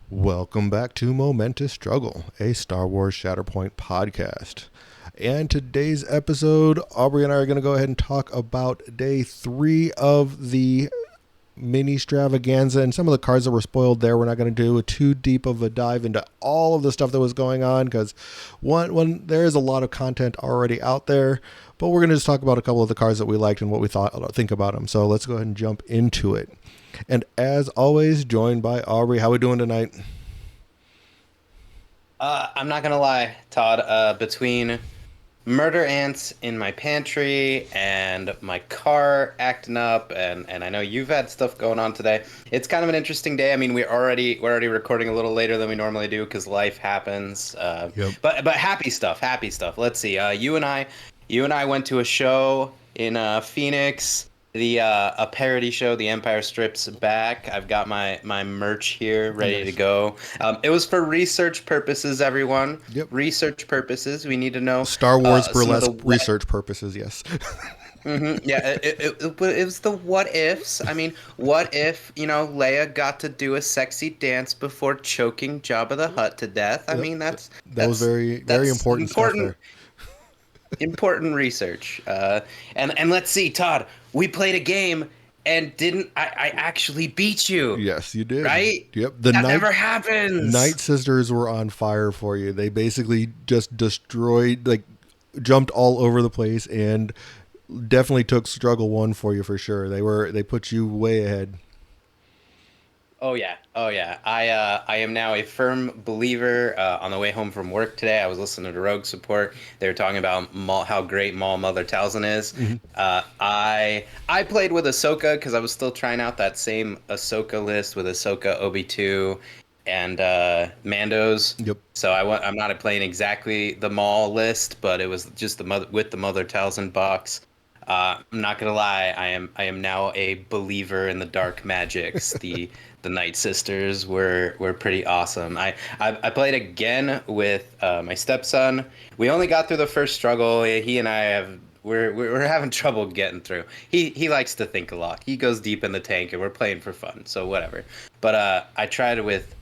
Welcome back to Momentous Struggle, a Star Wars Shatterpoint podcast. And today's episode, Aubrey and I are going to go ahead and talk about day 3 of the Ministravaganza and some of the cards that were spoiled there. We're not going to do too deep of a dive into all of the stuff that was going on because one there is a lot of content already out there, but we're going to just talk about a couple of the cards that we liked and what we think about them. So let's go ahead and jump into it. And as always, joined by Aubrey. How we doing tonight? I'm not gonna lie, Todd. Between murder ants in my pantry and my car acting up, and I know you've had stuff going on today. It's kind of an interesting day. I mean, we're already recording a little later than we normally do because life happens. Yep. But happy stuff, happy stuff. Let's see. You and I went to a show in Phoenix. A parody show, The Empire Strips Back. I've got my merch here ready to go. It was for research purposes, everyone. Yep. Research purposes. We need to know Star Wars burlesque research purposes, yes. Yeah, it was the what ifs. I mean, what if, Leia got to do a sexy dance before choking Jabba the Hutt to death? I mean, that was very important stuff there. Important research. And let's see, Todd, we played a game and I actually beat you. Yes, you did. Right? Yep. That never happens. Night Sisters were on fire for you. They basically just destroyed, jumped all over the place and definitely took struggle 1 for you for sure. They put you way ahead. Oh yeah. I am now a firm believer. On the way home from work today, I was listening to Rogue Support. They were talking about how great Maul Mother Talzin is. Mm-hmm. I played with Ahsoka because I was still trying out that same Ahsoka list with Ahsoka, Obi-2, and Mandos. Yep. So I'm not playing exactly the Maul list, but it was just the Mother Talzin box. I'm not gonna lie, I am now a believer in the dark magics. The Night Sisters were pretty awesome. I played again with my stepson. We only got through the first struggle. He and I we're having trouble getting through. He likes to think a lot. He goes deep in the tank, and we're playing for fun. So whatever. But I tried it with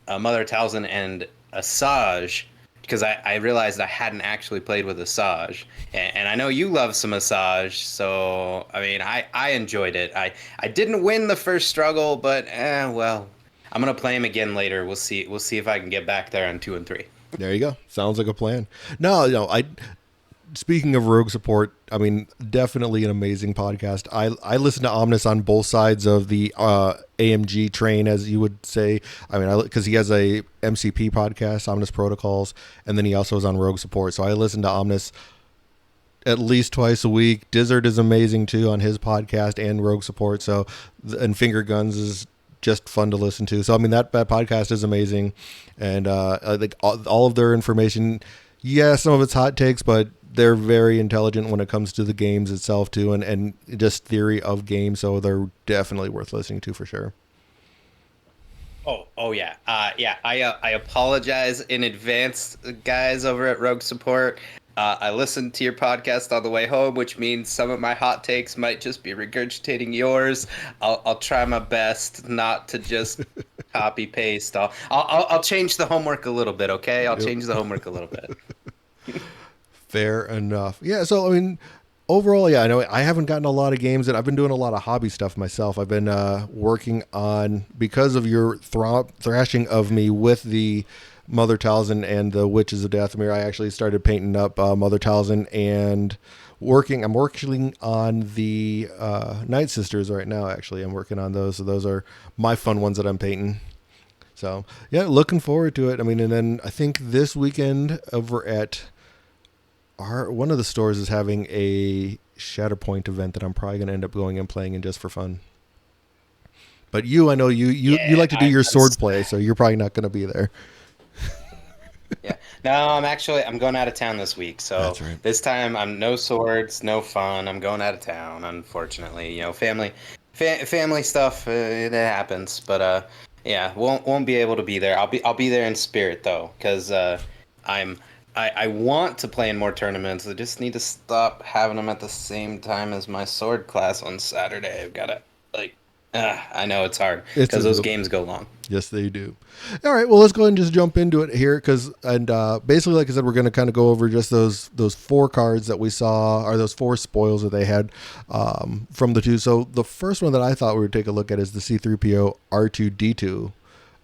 Mother Talzin and Asajj, because I realized I hadn't actually played with Asajj, and I know you love some Asajj, so I mean I enjoyed it. I didn't win the first struggle, but well, I'm gonna play him again later. We'll see if I can get back there on 2 and 3. There you go. Sounds like a plan. No, speaking of Rogue Support, I mean, definitely an amazing podcast. I listen to Omnis on both sides of the AMG train, as you would say. I mean, because he has a MCP podcast, Omnis Protocols, and then he also is on Rogue Support. So I listen to Omnis at least twice a week. Dizzard is amazing too on his podcast and Rogue Support. So, and Finger Guns is just fun to listen to. So I mean, that podcast is amazing, and I think all of their information. Yeah, some of it's hot takes, but they're very intelligent when it comes to the games itself too, and just theory of games. So they're definitely worth listening to for sure. Oh yeah. I apologize in advance, guys over at Rogue Support. I listened to your podcast on the way home, which means some of my hot takes might just be regurgitating yours. I'll try my best not to just copy paste. I'll change the homework a little bit, okay? I'll change the homework a little bit. Fair enough. Yeah, so I mean, overall, yeah, I know I haven't gotten a lot of games, and I've been doing a lot of hobby stuff myself. I've been working on, because of your thrashing of me with the Mother Talzin and the Witches of Dathomir, I actually started painting up Mother Talzin and I'm working on the Night Sisters right now, actually. I'm working on those, so those are my fun ones that I'm painting. So, yeah, looking forward to it. I mean, and then I think this weekend over at one of the stores is having a Shatterpoint event that I'm probably going to end up going and playing in just for fun. But I know you like to do your sword play, so you're probably not going to be there. Yeah. No, I'm going out of town this week. So that's right. This time I'm no swords, no fun. I'm going out of town, unfortunately. Family stuff, it happens. But yeah, won't be able to be there. I'll be there in spirit though, because I want to play in more tournaments. I just need to stop having them at the same time as my sword class on Saturday. I've got to I know it's hard It's because those difficult. games go long. Yes, they do. All right, well, let's go ahead and just jump into it here, basically, like I said, we're going to kind of go over just those four cards that we saw, or those four spoils that they had from the two. So the first one that I thought we would take a look at is the C3PO R2D2.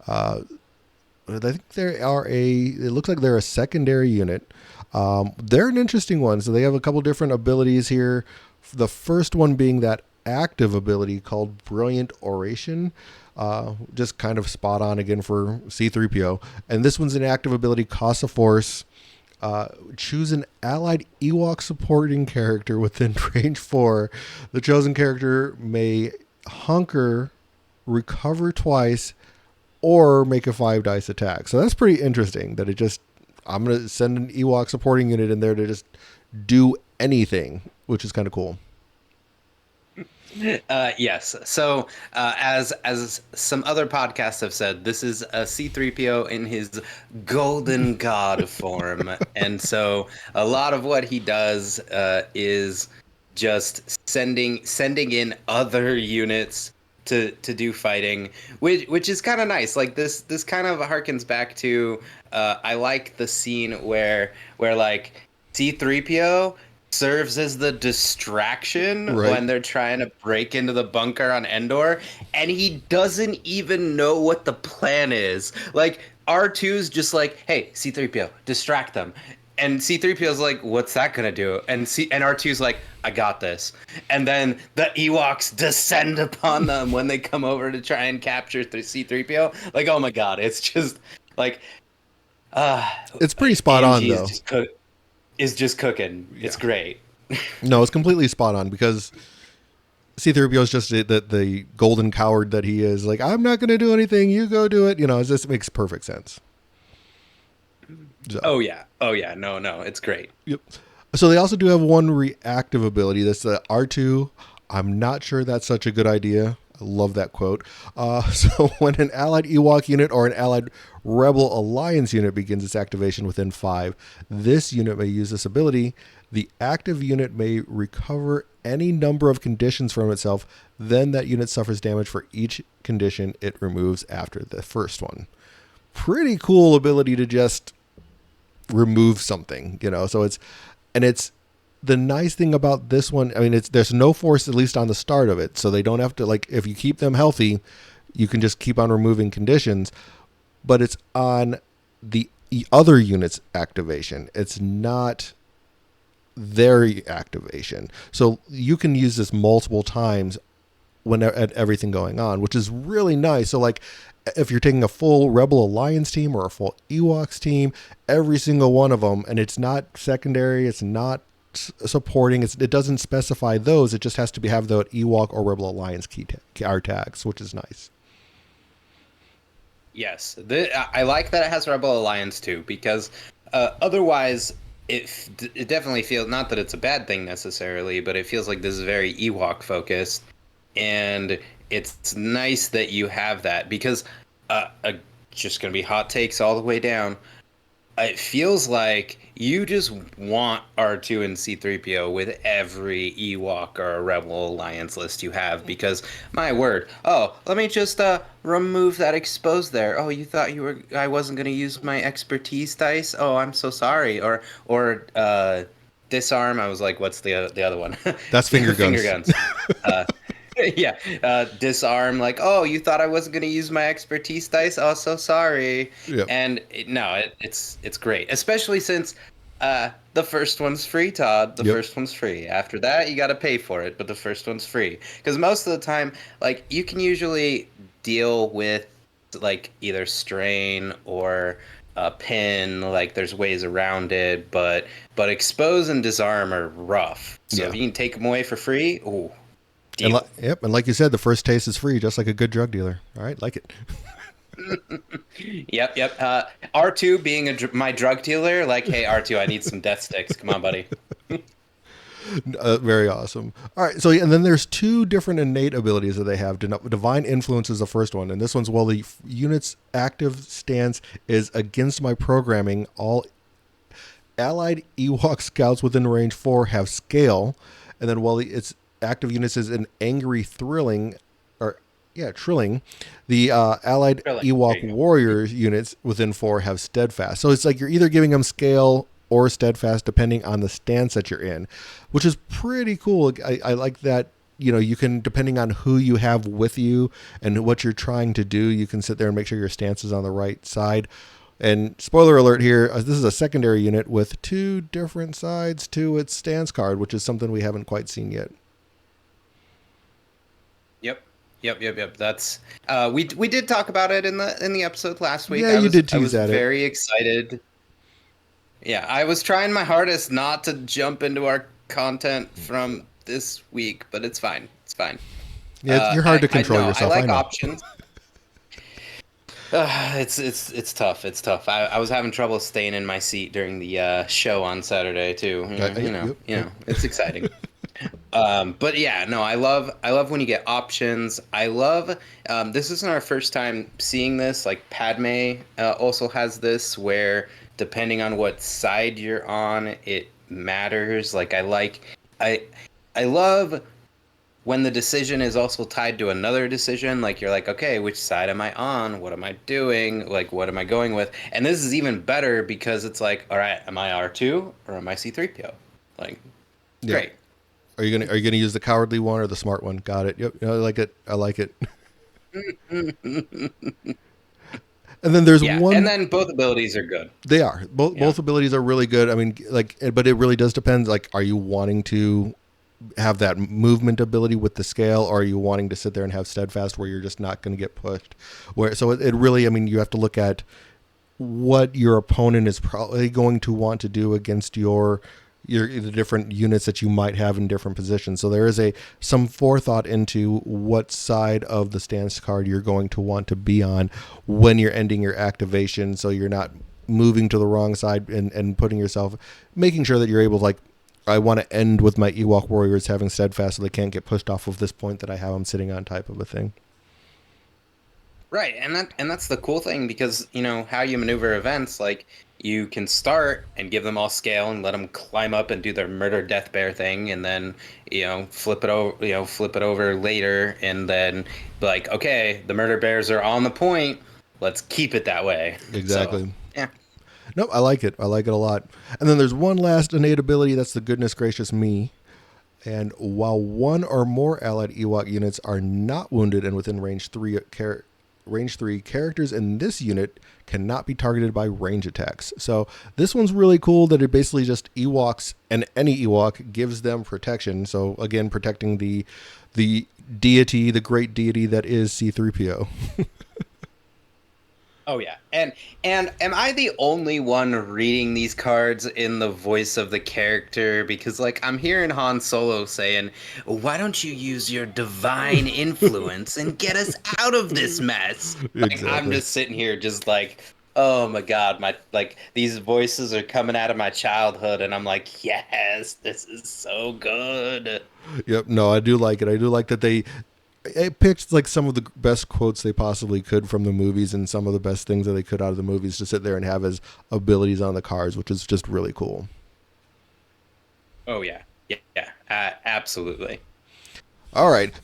I think they are it looks like they're a secondary unit. They're an interesting one. So they have a couple different abilities here. The first one being that active ability called Brilliant Oration. Just kind of spot on again for C3PO. And this one's an active ability, costs a force. Choose an allied Ewok supporting character within range 4. The chosen character may hunker, recover twice, or make a 5 dice attack. So that's pretty interesting that I'm going to send an Ewok supporting unit in there to just do anything, which is kind of cool. Yes. So, as some other podcasts have said, this is a C-3PO in his golden god form, and so a lot of what he does is just sending in other units to do fighting, which is kind of nice. Like this kind of harkens back to I like the scene where like C-3PO serves as the distraction Right. when they're trying to break into the bunker on Endor, and he doesn't even know what the plan is. Like R2's just like, "Hey, C-3PO, distract them." And C-3PO's like, "What's that gonna do?" And R2's like, "I got this." And then the Ewoks descend upon them when they come over to try and capture C-3PO. Like, oh my god, it's just like uh It's pretty spot on, AMG though. is just cooking. Yeah. It's great. No, it's completely spot on because C-3PO is just the golden coward that he is. Like, I'm not going to do anything. You go do it. It just makes perfect sense. So, Oh yeah. Oh yeah. No, no, it's great. yep. So they also do have one reactive ability. That's the R2. I'm not sure that's such a good idea. I love that quote. So when an allied Ewok unit or an allied Rebel Alliance unit begins its activation within 5, this unit may use this ability. The active unit may recover any number of conditions from itself. Then that unit suffers damage for each condition it removes after the first one. Pretty cool ability to just remove something, So it's the nice thing about this one. I mean, there's no force, at least on the start of it, so they don't have to, like, if you keep them healthy, you can just keep on removing conditions. But it's on the other unit's activation. It's not their activation, so you can use this multiple times when at everything going on, which is really nice. So like if you're taking a full Rebel Alliance team or a full Ewoks team, every single one of them, and it's not secondary, it's not supporting, it doesn't specify those. It just has to have the Ewok or Rebel Alliance key tags, which is nice. Yes, I like that it has Rebel Alliance too, because otherwise it definitely feels, not that it's a bad thing necessarily, but it feels like this is very Ewok focused, and it's nice that you have that because just gonna be hot takes all the way down. It feels like you just want R2 and C-3PO with every Ewok or Rebel Alliance list you have, because my word, oh, let me just remove that expose there. Oh, you thought I wasn't going to use my expertise dice? Oh, I'm so sorry. Or disarm. I was like, what's the other one? That's finger Finger guns. guns. Uh, yeah, disarm, like, oh, you thought I wasn't going to use my expertise dice? Oh, so sorry. Yep. And it's great, especially since the first one's free, Todd. The Yep. first one's free. After that, you got to pay for it, but the first one's free. Because most of the time, like, you can usually deal with, like, either strain or pin. Like, there's ways around it, but expose and disarm are rough. So Yeah. if you can take them away for free, ooh. And and like you said, the first taste is free, just like a good drug dealer. All right, like it. Yep. R2 being my drug dealer, like, hey, R2, I need some death sticks. Come on, buddy. Very awesome. All right, so and then there's two different innate abilities that they have. Divine Influence is the first one, and this one's, while the unit's active stance is against my programming, all allied Ewok scouts within range 4 have scale, and then while its active units is an angry thrilling, or Trilling. The allied Trilling, there Ewok you go. warriors units within 4 have steadfast. So it's like you're either giving them scale or steadfast depending on the stance that you're in, which is pretty cool. I like that. You can, depending on who you have with you and what you're trying to do, you can sit there and make sure your stance is on the right side. And spoiler alert here, this is a secondary unit with 2 different sides to its stance card, which is something we haven't quite seen yet. Yep. That's we did talk about it in the episode last week. Yeah, you did tease I was at it. very excited. Yeah, I was trying my hardest not to jump into our content from this week, but it's fine. It's fine. Yeah, you're hard to control yourself. I like know. options. It's tough. It's tough. I was having trouble staying in my seat during the show on Saturday too. It's exciting. But yeah, no, I love when you get options. I love this isn't our first time seeing this. Like Padme also has this where depending on what side you're on, it matters. Like I love when the decision is also tied to another decision. Like you're like, okay, which side am I on? What am I doing? Like, what am I going with? And this is even better because it's like, all right, am I R2 or am I C3PO? Like, great. Are you gonna use the cowardly one or the smart one? Got it. Yep. I like it. And then there's one. And then both abilities are good. They are. Both abilities are really good. I mean, but it really does depend. Like, are you wanting to have that movement ability with the scale, or are you wanting to sit there and have steadfast where you're just not going to get pushed? So it really, I mean, you have to look at what your opponent is probably going to want to do against the different units that you might have in different positions. So there is some forethought into what side of the stance card you're going to want to be on when you're ending your activation, so you're not moving to the wrong side and making sure that you're able to, like, I want to end with my Ewok warriors having steadfast so they can't get pushed off of this point that I have them sitting on, type of a thing. Right, and that's the cool thing, because how you maneuver events, like you can start and give them all scale and let them climb up and do their murder death bear thing, and then flip it over later, and then be like, okay, the murder bears are on the point, let's keep it that way. Exactly. So, yeah. Nope, I like it a lot. And then there's one last innate ability, that's the goodness gracious me. And while 1 or more allied Ewok units are not wounded and within range 3 characters in this unit cannot be targeted by range attacks. So this one's really cool that it basically just Ewoks, and any Ewok gives them protection. So again, protecting the deity, the great deity that is C3PO. Oh yeah, and am I the only one reading these cards in the voice of the character? Because like I'm hearing Han Solo saying, "Why don't you use your divine influence and get us out of this mess?" Like Exactly. I'm just sitting here, just like, oh my god, these voices are coming out of my childhood, and I'm like, yes, this is so good. Yep. No, I do like it. I do like that it picked like some of the best quotes they possibly could from the movies and some of the best things that they could out of the movies to sit there and have as abilities on the cards, which is just really cool. Oh yeah, absolutely. All right.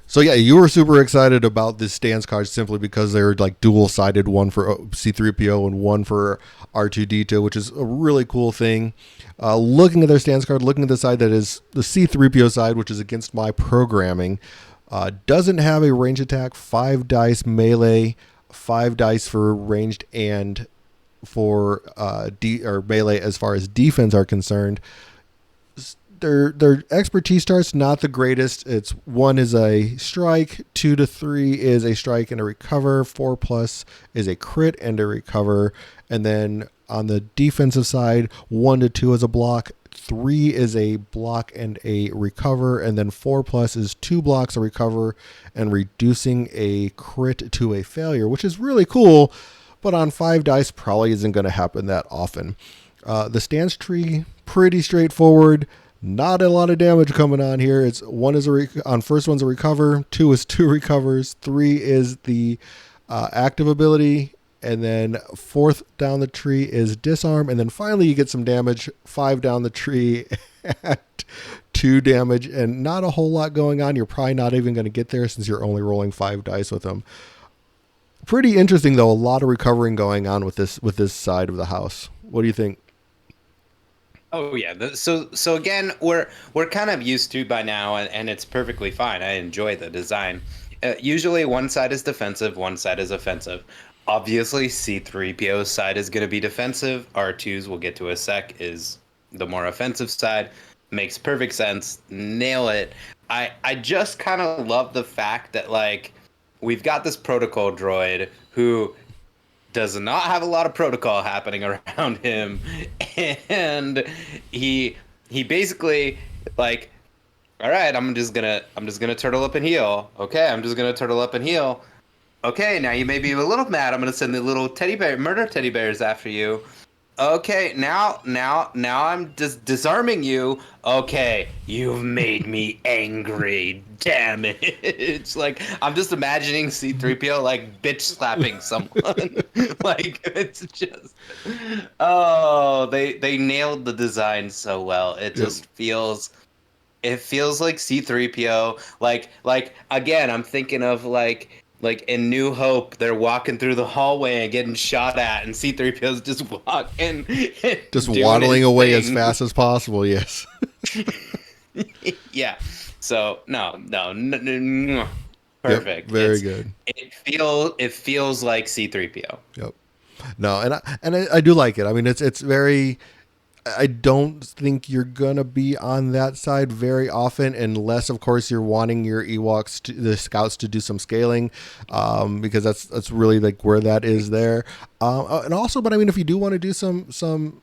So yeah, you were super excited about this stance card simply because they're like dual-sided, one for C-3PO and one for R2-D2, which is a really cool thing. Looking at their stance card, looking at the side that is the C-3PO side, which is against my programming, doesn't have a range attack, 5 dice melee, 5 dice for ranged, and for melee as far as defense are concerned. Their expertise start's not the greatest. It's 1 is a strike, 2 to 3 is a strike and a recover, 4+ is a crit and a recover, and then on the defensive side, 1 to 2 is a block, 3 is a block and a recover, and then 4+ is 2 blocks, a recover, and reducing a crit to a failure, which is really cool, but on 5 dice probably isn't going to happen that often. The stance tree, pretty straightforward. Not a lot of damage coming on here. It's 1 is on first one's a recover, 2 is 2 recovers, 3 is the active ability, And then 4th down the tree is disarm. And then finally you get some damage, 5 down the tree at 2 damage, and not a whole lot going on. You're probably not even going to get there since you're only rolling 5 dice with them. Pretty interesting though. A lot of recovering going on with this side of the house. What do you think? Oh yeah. So again, we're kind of used to by now, and it's perfectly fine. I enjoy the design. Usually one side is defensive, one side is offensive. Obviously, C3PO's side is going to be defensive. R2's, we'll get to a sec, is the more offensive side. Makes perfect sense. Nail it. I just kind of love the fact that, like, we've got this protocol droid who does not have a lot of protocol happening around him, and he basically, like, all right, I'm just gonna turtle up and heal. Okay, I'm just gonna turtle up and heal. Okay, now you may be a little mad. I'm gonna send the little murder teddy bears after you. Okay, now I'm just disarming you. Okay, you've made me angry. Damn it! It's like I'm just imagining C-3PO like bitch slapping someone. Like it's just, oh, they nailed the design so well. It just feels. It feels like C-3PO. Like again, I'm thinking of like in New Hope, they're walking through the hallway and getting shot at, and C-3PO's just walking, Just doing waddling his away as thing. fast as possible. Yes. Yeah. So no. Yep. Perfect. Very good. It feels like C-3PO. Yep. No, and I do like it. I mean, it's very. I don't think you're gonna be on that side very often, unless, of course, you're wanting your Ewoks, the scouts, to do some scaling, because that's really like where that is there. And also, but I mean, if you do want to do some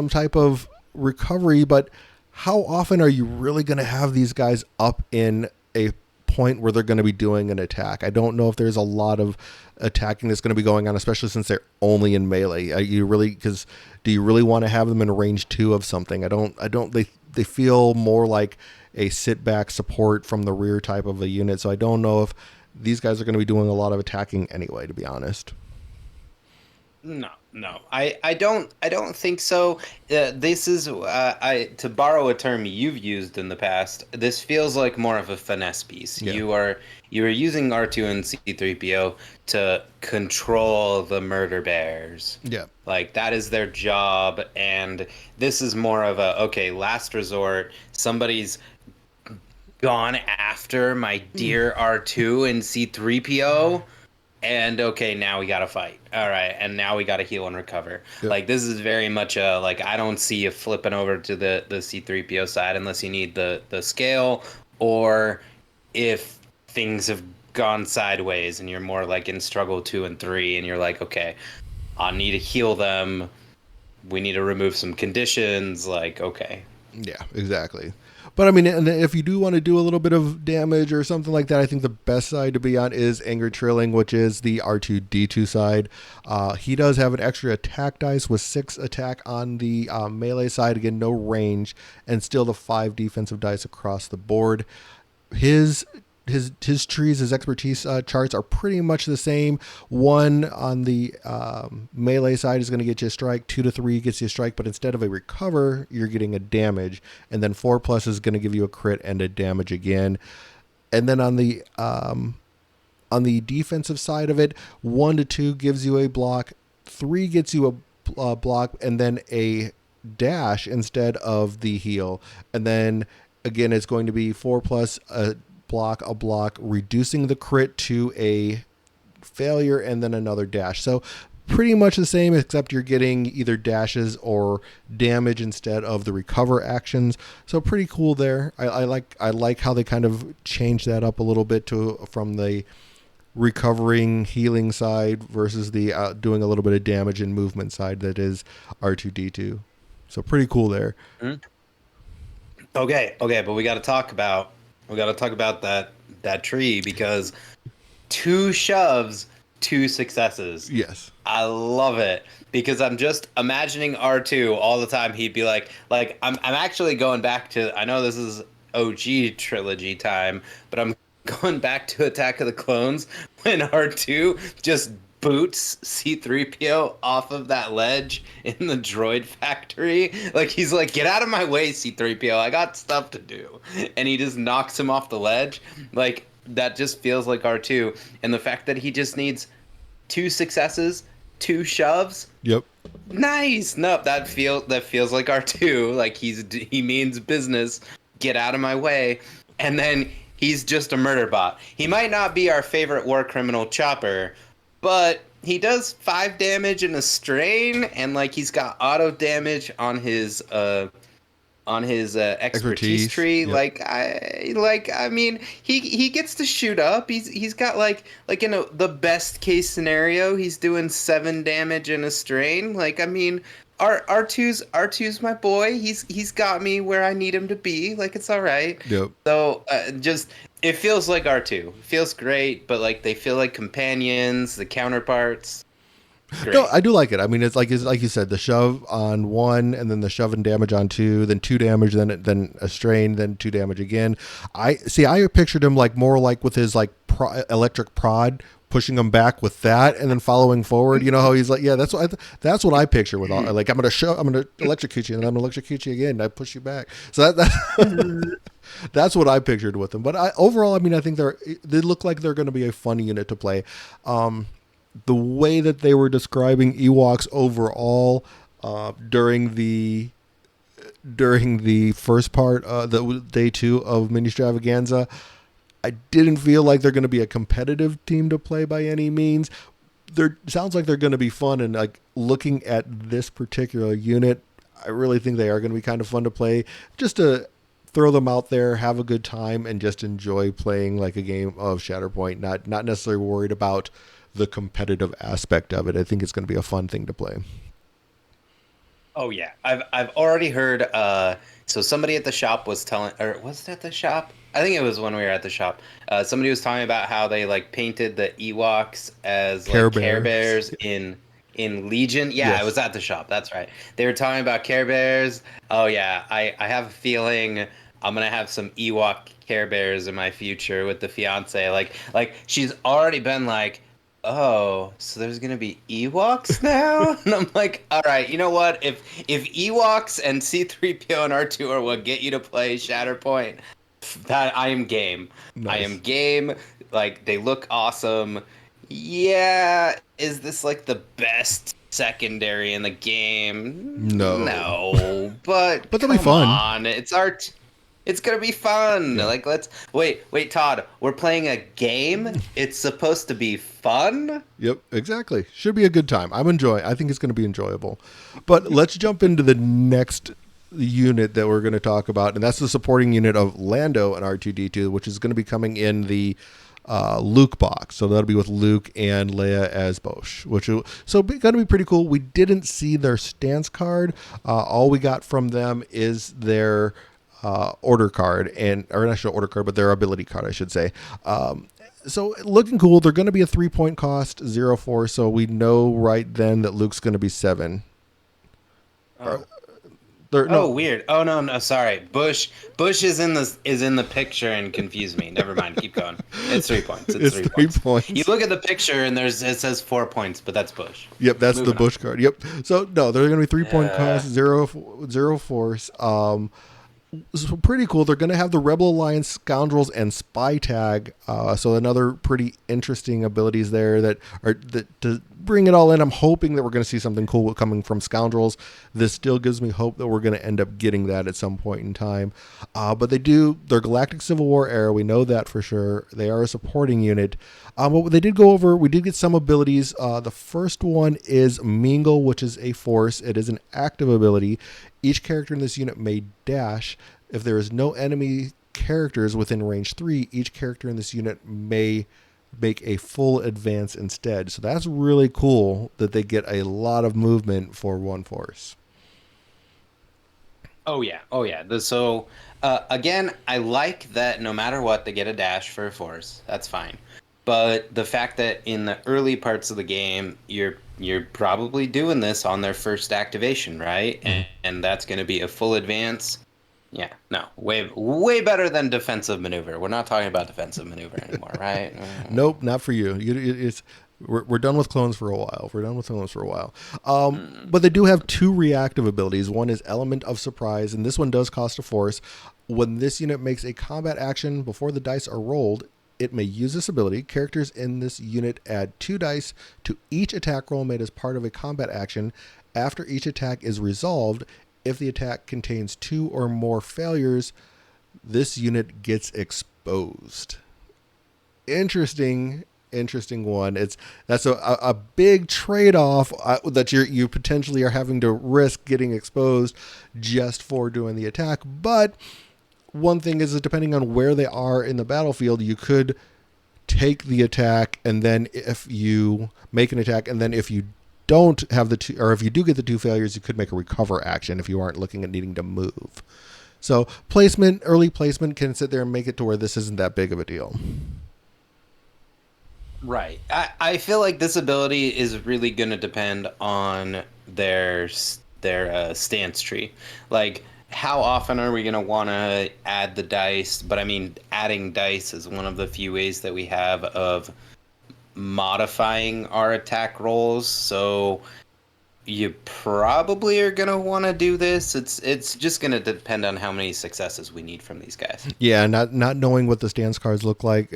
type of recovery, but how often are you really going to have these guys up in a point where they're going to be doing an attack? I don't know if there's a lot of attacking that's going to be going on, especially since they're only in melee. Do you really want to have them in range 2 of something? I don't. They feel more like a sit back support from the rear type of a unit. So I don't know if these guys are going to be doing a lot of attacking anyway, to be honest. No. I don't think so. This is to borrow a term you've used in the past. This feels like more of a finesse piece. Yeah. You are using R2 and C3PO to control the murder bears. Yeah. Like that is their job, and this is more of a okay, last resort. Somebody's gone after my dear R2 and C3PO. And okay, now we gotta fight. All right, and now we gotta heal and recover. Yep. Like this is very much a like I don't see you flipping over to the C3PO side unless you need the scale, or if things have gone sideways and you're more like in struggle 2 and 3, and you're like, okay, I need to heal them. We need to remove some conditions. Like okay, Yeah, exactly. But I mean, and if you do want to do a little bit of damage or something like that, I think the best side to be on is Angry Trilling, which is the R2D2 side. He does have an extra attack dice with 6 attack on the melee side. Again, no range, and still the 5 defensive dice across the board. His trees, his expertise charts are pretty much the same. 1 on the melee side is going to get you a strike. 2 to 3 gets you a strike, but instead of a recover, you're getting a damage. And then 4+ is going to give you a crit and a damage again. And then on the defensive side of it, 1 to 2 gives you a block. 3 gets you a block, and then a dash instead of the heal. And then again, it's going to be 4+ a block, reducing the crit to a failure, and then another dash. So pretty much the same, except you're getting either dashes or damage instead of the recover actions. So pretty cool there. I like how they kind of changed that up a little bit from the recovering healing side versus the doing a little bit of damage and movement side that is R2D2. So pretty cool there. Mm-hmm. Okay, but we got to talk about that tree, because 2 shoves, 2 successes. Yes. I love it, because I'm just imagining R2 all the time. He'd be like I'm actually going back to, I know this is OG trilogy time, but I'm going back to Attack of the Clones when R2 just boots C-3PO off of that ledge in the droid factory. Like, he's like, get out of my way, C-3PO. I got stuff to do. And he just knocks him off the ledge. Like, that just feels like R2. And the fact that he just needs 2 successes, 2 shoves. Yep. Nice. No, that feels like R2. Like, he means business. Get out of my way. And then he's just a murder bot. He might not be our favorite war criminal Chopper, but he does 5 damage in a strain, and like he's got auto damage on his expertise tree. Yep. I mean, he gets to shoot up. He's got like in the best case scenario, he's doing 7 damage in a strain. Like, I mean, R2's my boy. He's got me where I need him to be. Like, it's all right. Yep. So just it feels like R2. It feels great, but like they feel like companions, the counterparts. Great. No, I do like it. I mean, it's like you said, the shove on 1, and then the shove and damage on 2, then 2 damage, then a strain, then 2 damage again. I pictured him like more like with his like electric prod, pushing him back with that, and then following forward. You know how he's like, yeah, that's what I picture with all, like, I'm gonna electrocute you, and I'm gonna electrocute you again, and I push you back. So that's what I pictured with them. But overall, I mean, I think they look like they're going to be a fun unit to play. The way that they were describing Ewoks overall during the first part, the day 2 of Ministravaganza, I didn't feel like they're going to be a competitive team to play by any means. Sounds like they're going to be fun, and like looking at this particular unit, I really think they are going to be kind of fun to play. Just to throw them out there, have a good time, and just enjoy playing like a game of Shatterpoint. Not necessarily worried about the competitive aspect of it. I think it's going to be a fun thing to play. Oh yeah, I've already heard. So somebody at the shop was telling, or was it at the shop? I think it was when we were at the shop. Somebody was talking about how they like painted the Ewoks as like Care Bears in Legion. Yeah, yes. It was at the shop. That's right. They were talking about Care Bears. Oh yeah, I have a feeling I'm gonna have some Ewok Care Bears in my future with the fiance. Like she's already been like, oh, so there's gonna be Ewoks now? And I'm like, all right, you know what? If Ewoks and C-3PO and R2 are what get you to play Shatterpoint, that I am game. Nice. I am game. Like, they look awesome. Yeah, is this like the best secondary in the game? No, but they'll be fun. On, it's art. It's gonna be fun. Yeah. Like, let's wait, Todd. We're playing a game. It's supposed to be fun. Yep, exactly. Should be a good time. I think it's gonna be enjoyable. But let's jump into the next unit that we're going to talk about, and that's the supporting unit of Lando and R2-D2, which is going to be coming in the Luke box. So that'll be with Luke and Leia as Bosch, which is going to be pretty cool. We didn't see their stance card. All we got from them is their order card, or not order card, but their ability card, I should say. So looking cool. They're going to be a 3-point cost, 0-4. So we know right then that Luke's going to be 7. Weird. Oh no, sorry. Bush is in the picture and confused me. Never mind. Keep going. It's 3 points. It's 3 points. You look at the picture and it says 4 points, but that's Bush. Yep, that's Moving the Bush card. Yep. So no, they're going to be 3-point cost, 0 force. So pretty cool. They're going to have the Rebel Alliance Scoundrels and Spy Tag. So another pretty interesting abilities there that to bring it all in. I'm hoping that we're going to see something cool coming from Scoundrels. This still gives me hope that we're going to end up getting that at some point in time. But they're Galactic Civil War era. We know that for sure. They are a supporting unit. What they did go over, we did get some abilities. The first one is Mingle, which is a force. It is an active ability. Each character in this unit may dash. If there is no enemy characters within range 3, each character in this unit may make a full advance instead. So that's really cool that they get a lot of movement for one force. Oh yeah. So again, I like that no matter what, they get a dash for a force. That's fine. But the fact that in the early parts of the game, you're probably doing this on their first activation, right? Mm-hmm. And that's going to be a full advance. Yeah, no, way better than defensive maneuver. We're not talking about defensive maneuver anymore, right? Nope, not for you. We're done with clones for a while. We're done with clones for a while. But they do have two reactive abilities. One is Element of Surprise, and this one does cost a force. When this unit makes a combat action before the dice are rolled, it may use this ability. Characters in this unit add 2 dice to each attack roll made as part of a combat action. After each attack is resolved, if the attack contains 2 or more failures, this unit gets exposed. Interesting one. That's a big trade-off that you potentially are having to risk getting exposed just for doing the attack. But one thing is depending on where they are in the battlefield, you could take the attack, and then if you make an attack, and then if you don't have the 2, or if you do get the 2 failures, you could make a recover action if you aren't looking at needing to move. So early placement can sit there and make it to where this isn't that big of a deal. Right. I feel like this ability is really going to depend on their stance tree. Like, how often are we going to want to add the dice? But I mean, adding dice is one of the few ways that we have of modifying our attack rolls. So you probably are going to want to do this. It's just going to depend on how many successes we need from these guys. Yeah, not knowing what the stance cards look like,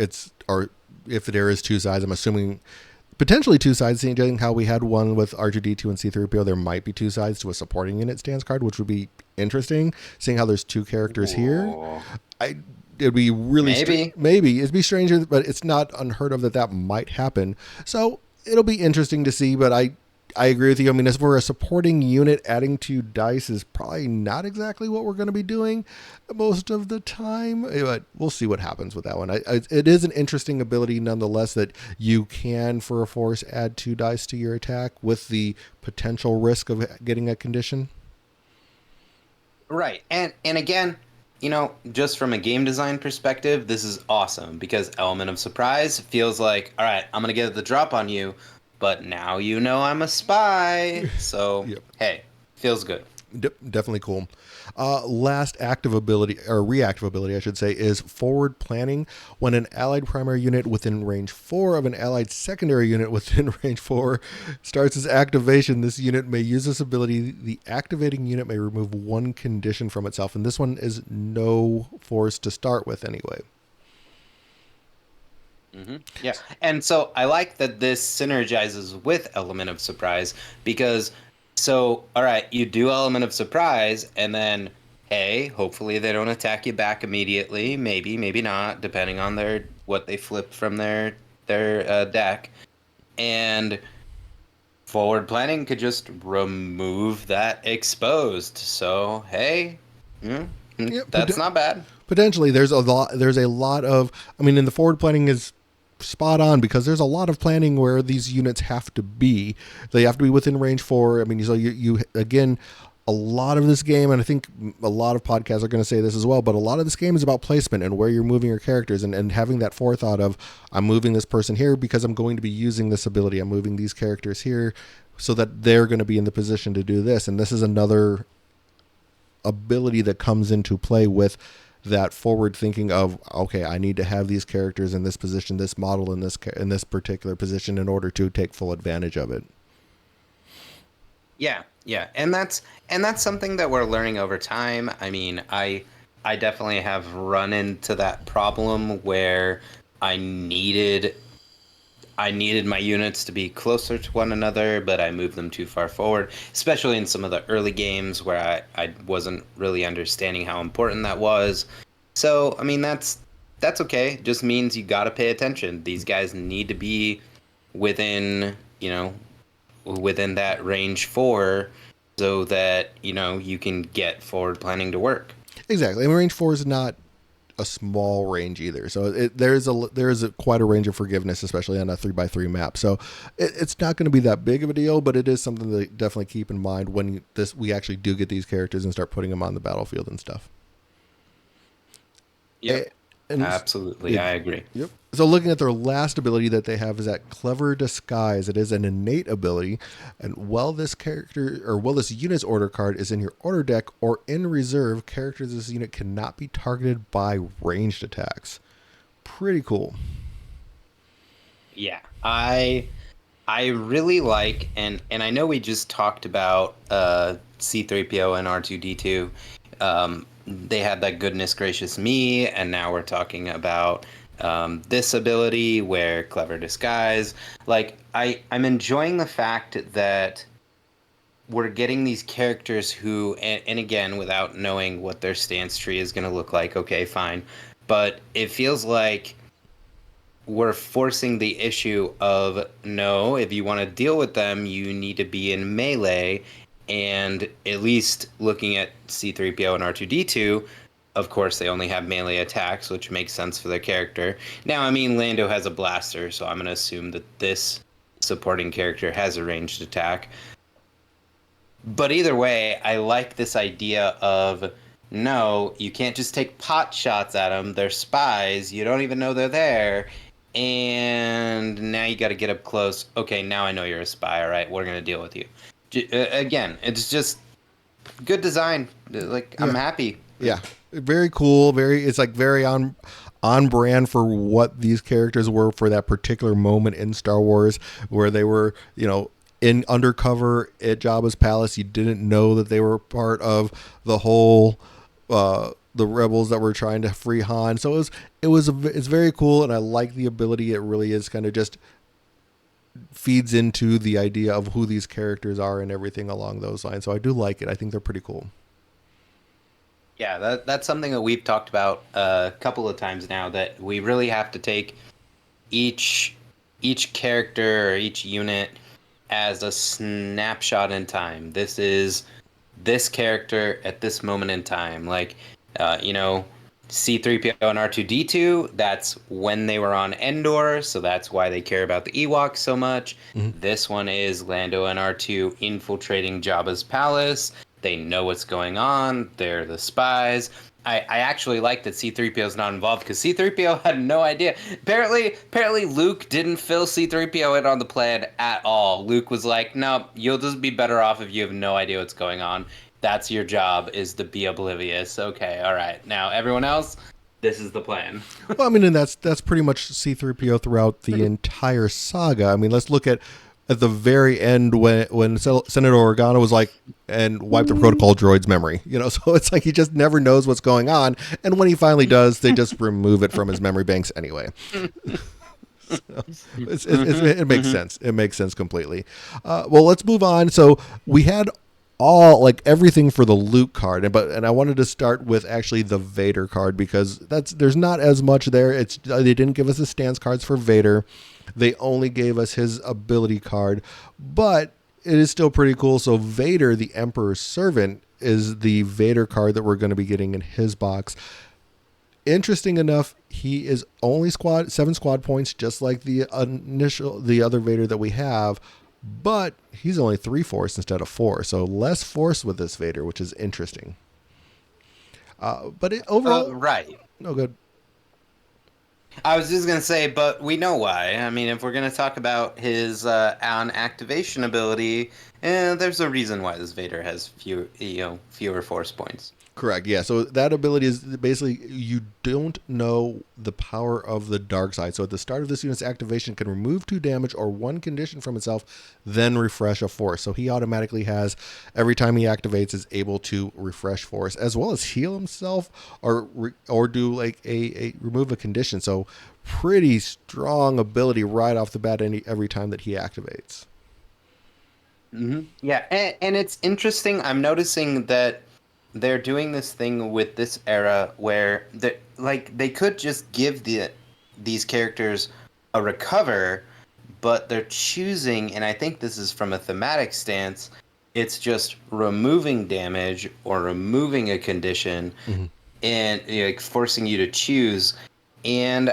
or if there is 2 sides, I'm assuming potentially 2 sides, seeing how we had one with R2D2 and C3PO, there might be 2 sides to a supporting unit stance card, which would be interesting, seeing how there's 2 characters here. It'd be really maybe it'd be stranger, but it's not unheard of that might happen. So it'll be interesting to see, but I agree with you. I mean, as for a supporting unit, adding 2 dice is probably not exactly what we're going to be doing most of the time, but we'll see what happens with that one. It is an interesting ability nonetheless that you can, for a force, add 2 dice to your attack with the potential risk of getting a condition. Right. And again, just from a game design perspective, this is awesome because Element of Surprise feels like, all right, I'm going to get the drop on you, but now I'm a spy. So, yep. Hey, feels good. Definitely cool. Last active ability, or reactive ability, I should say, is Forward Planning. When an allied primary unit within range 4 of an allied secondary unit within range 4 starts its activation, this unit may use this ability. The activating unit may remove 1 condition from itself, and this one is no force to start with anyway. Mm-hmm. Yeah, and so I like that this synergizes with Element of Surprise because, all right, you do Element of Surprise, and then, hey, hopefully they don't attack you back immediately. Maybe not, depending on what they flipped from their deck. And Forward Planning could just remove that exposed. So, hey, that's not bad. Potentially, there's a lot of. I mean, in the Forward Planning is spot on because there's a lot of planning where these units have to be. They have to be within range 4. I mean, so you again, a lot of this game, and I think a lot of podcasts are going to say this as well, but a lot of this game is about placement and where you're moving your characters and having that forethought of, I'm moving this person here because I'm going to be using this ability. I'm moving these characters here so that they're going to be in the position to do this. And this is another ability that comes into play with that forward thinking of, okay, I need to have these characters in this position, this model in this particular position in order to take full advantage of it. Yeah, and that's something that we're learning over time. I mean, I definitely have run into that problem where I needed my units to be closer to one another, but I moved them too far forward, especially in some of the early games where I wasn't really understanding how important that was. So, I mean, that's okay. It just means you got to pay attention. These guys need to be within that range 4 so that, you can get Forward Planning to work. Exactly. I mean, range 4 is not a small range either, so there is quite a range of forgiveness, especially on a 3x3 map. So it's not going to be that big of a deal, but it is something to definitely keep in mind when we actually do get these characters and start putting them on the battlefield and stuff. Yep. Absolutely, yeah, I agree. Yep. So looking at their last ability that they have is that Clever Disguise. It is an innate ability, and while this unit's order card is in your order deck or in reserve, characters of this unit cannot be targeted by ranged attacks. Pretty cool. Yeah, I I really like, and I know we just talked about C3PO and R2D2. They had that goodness gracious me, and now we're talking about this ability where clever disguise. Like I'm enjoying the fact that we're getting these characters who, and again, without knowing what their stance tree is going to look like, okay, fine. But it feels like we're forcing the issue of no, if you want to deal with them, you need to be in melee. And at least looking at C3PO and R2D2, of course, they only have melee attacks, which makes sense for their character. Now, I mean, Lando has a blaster, so I'm going to assume that this supporting character has a ranged attack. But either way, I like this idea of no, you can't just take pot shots at them. They're spies. You don't even know they're there. And now you got to get up close. Okay, now I know you're a spy. All right, we're going to deal with you. Again, it's just good design. Like, I'm happy. Yeah, very cool. It's like very on brand for what these characters were for that particular moment in Star Wars, where they were, in undercover at Jabba's palace. You didn't know that they were part of the whole the rebels that were trying to free Han. So it's very cool, and I like the ability. It really is kind of just feeds into the idea of who these characters are and everything along those lines. So I do like it. I think they're pretty cool. Yeah, that's something that we've talked about a couple of times now, that we really have to take each character or each unit as a snapshot in time. This is this character at this moment in time. Like, C3PO and R2D2, that's when they were on Endor, so that's why they care about the Ewoks so much. Mm-hmm. This one is Lando and R2 infiltrating Jabba's palace. They know what's going on. They're the spies. I actually like that C-3PO is not involved, because C-3PO had no idea. Apparently Luke didn't fill C-3PO in on the plan at all. Luke was like, no, you'll just be better off if you have no idea what's going on. That's your job, is to be oblivious. Okay, all right. Now, everyone else, this is the plan. Well, I mean, and that's pretty much C-3PO throughout the entire saga. I mean, let's look at the very end when Senator Organa was like, and wiped the protocol droid's memory, so it's like he just never knows what's going on. And when he finally does, they just remove it from his memory banks anyway. So it makes sense. It makes sense completely. Well, let's move on. So we had everything for the Luke card, and I wanted to start with actually the Vader card, because there's not as much there. They didn't give us the stance cards for Vader. They only gave us his ability card, but it is still pretty cool. So Vader, the Emperor's Servant, is the Vader card that we're going to be getting in his box. Interesting enough, he is only 7 squad points, just like the other Vader that we have, but he's only 3 force instead of 4, so less force with this Vader, which is interesting. But overall, right? No, good. I was just gonna say, but we know why. I mean, if we're gonna talk about his on activation ability, there's a reason why this Vader has fewer force points. Correct. Yeah. So that ability is basically, you don't know the power of the dark side. So at the start of this unit's activation, can remove 2 damage or 1 condition from itself, then refresh a force. So he automatically has, every time he activates, is able to refresh force as well as heal himself or do like a remove a condition. So pretty strong ability right off the bat every time that he activates. Mm-hmm. Yeah, and it's interesting. I'm noticing that they're doing this thing with this era where they could just give these characters a recover, but they're choosing, and I think this is from a thematic stance, it's just removing damage or removing a condition, mm-hmm. and forcing you to choose. And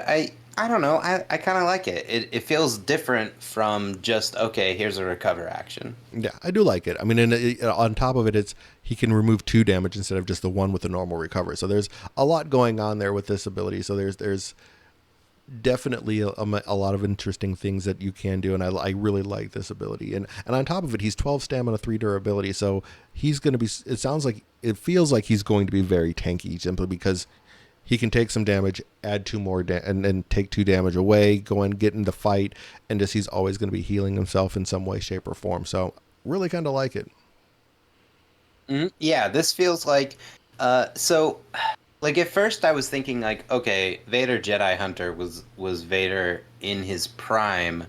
I don't know, I kind of like it. It feels different from just, okay, here's a recover action. Yeah, I do like it. I mean, on top of it, he can remove 2 damage instead of just the 1 with the normal recover. So there's a lot going on there with this ability. So there's definitely a lot of interesting things that you can do, and I really like this ability. And on top of it, he's 12 stamina, 3 durability. So he's going to be, it feels like he's going to be very tanky, simply because he can take some damage, add two more, and then take 2 damage away, go and get in the fight, and just he's always going to be healing himself in some way, shape, or form. So really kind of like it. Yeah, this feels like so like at first I was thinking like, okay, Vader Jedi Hunter was Vader in his prime.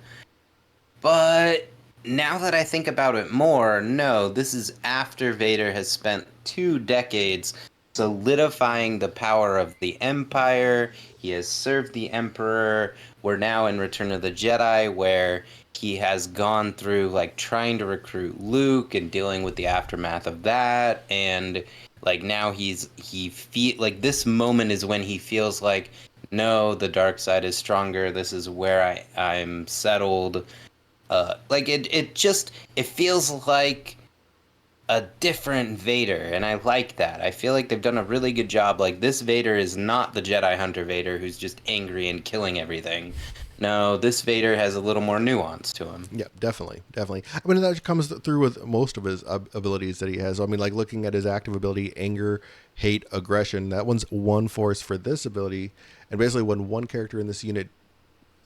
But now that I think about it more, no, this is after Vader has spent 2 decades solidifying the power of the Empire. He has served the Emperor. We're now in Return of the Jedi, where he has gone through like trying to recruit Luke and dealing with the aftermath of that. And like now he feel like this moment is when he feels like, no, the dark side is stronger. This is where I'm settled. Like it feels like a different Vader, and I like that. I feel like they've done a really good job. Like this Vader is not the Jedi Hunter Vader who's just angry and killing everything. No, this Vader has a little more nuance to him. Yeah, definitely, definitely. I mean, that comes through with most of his abilities that he has. I mean, like looking at his active ability, anger, hate, aggression. That one's 1 force for this ability, and basically when one character in this unit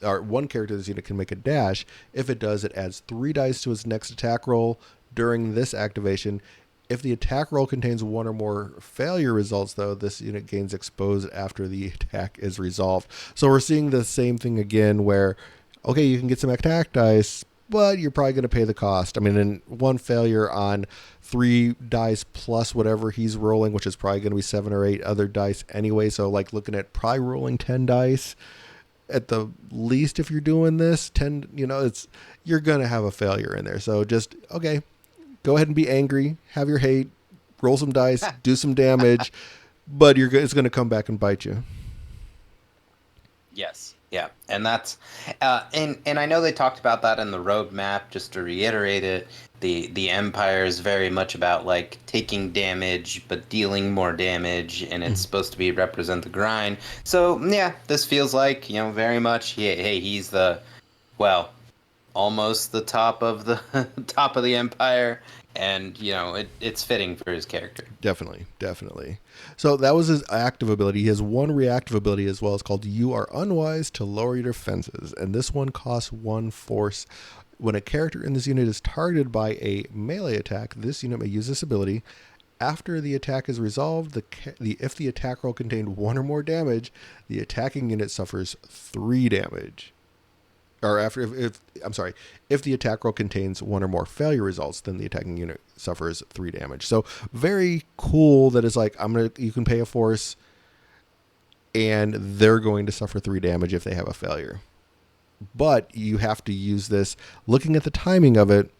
can make a dash. If it does, it adds 3 dice to its next attack roll during this activation. If the attack roll contains 1 or more failure results, though, this unit gains exposed after the attack is resolved. So we're seeing the same thing again where, okay, you can get some attack dice, but you're probably going to pay the cost. I mean, in 1 failure on 3 dice plus whatever he's rolling, which is probably going to be 7 or 8 other dice anyway. So like looking at probably rolling 10 dice at the least. If you're doing this 10, you're going to have a failure in there. So just, okay, go ahead and be angry, have your hate, roll some dice, do some damage, but it's going to come back and bite you. Yes. Yeah. And that's and I know they talked about that in the roadmap. Just to reiterate it, the Empire is very much about like taking damage but dealing more damage, and it's supposed to be represent the grind. So yeah, this feels like, very much he's almost the top of the top of the Empire, and it's fitting for his character. Definitely. So that was his active ability. He has 1 reactive ability as well. It's called You Are Unwise to Lower Your Defenses, and this one costs 1 force. When a character in this unit is targeted by a melee attack, this unit may use this ability. After the attack is resolved, if the attack roll contained 1 or more damage, the attacking unit suffers 3 damage. Or if the attack roll contains 1 or more failure results, then the attacking unit suffers 3 damage. So very cool that it's like you can pay a force, and they're going to suffer 3 damage if they have a failure. But you have to use this. Looking at the timing of it,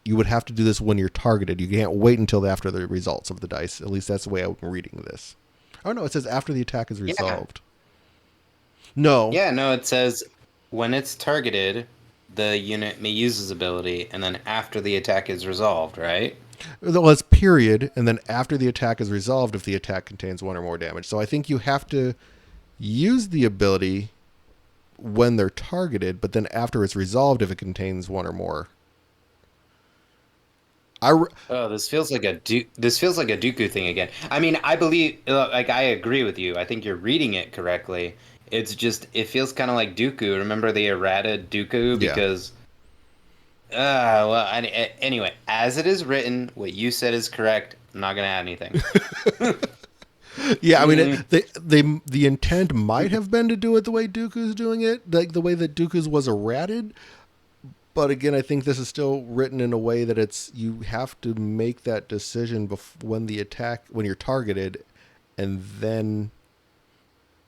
you would have to do this when you're targeted. You can't wait until after the results of the dice. At least that's the way I'm reading this. Oh no, it says after the attack is resolved. Yeah. No. Yeah, no, it says when it's targeted, the unit may use his ability, and then after the attack is resolved, right? Well, it's period, and then after the attack is resolved, if the attack contains 1 or more damage. So I think you have to use the ability when they're targeted, but then after it's resolved, if it contains 1 or more. This feels like a Dooku thing again. I mean, I believe, like, I agree with you. I think you're reading it correctly. It's just, it feels kind of like Dooku. Remember the errata Dooku? Because, anyway, as it is written, what you said is correct. I'm not going to add anything. Yeah, I mean, the intent might have been to do it the way Dooku's doing it, like the way that Dooku's was errated. But again, I think this is still written in a way that you have to make that decision when you're targeted, and then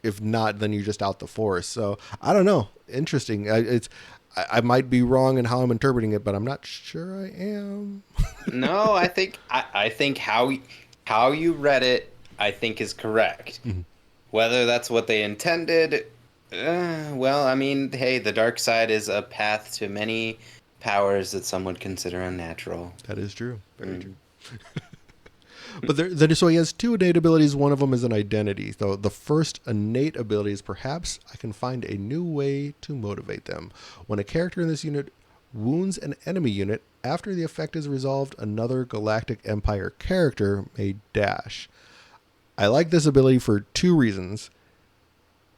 if not, then you're just out the force. So I don't know. Interesting. I might be wrong in how I'm interpreting it, but I'm not sure I am. No, I think how you read it, I think is correct. Mm-hmm. Whether that's what they intended, well, I mean, hey, the dark side is a path to many powers that some would consider unnatural. That is true. Very true. But so he has 2 innate abilities. One of them is an identity. So the first innate ability is perhaps I can find a new way to motivate them. When a character in this unit wounds an enemy unit, after the effect is resolved, another Galactic Empire character may dash. I like this ability for two reasons.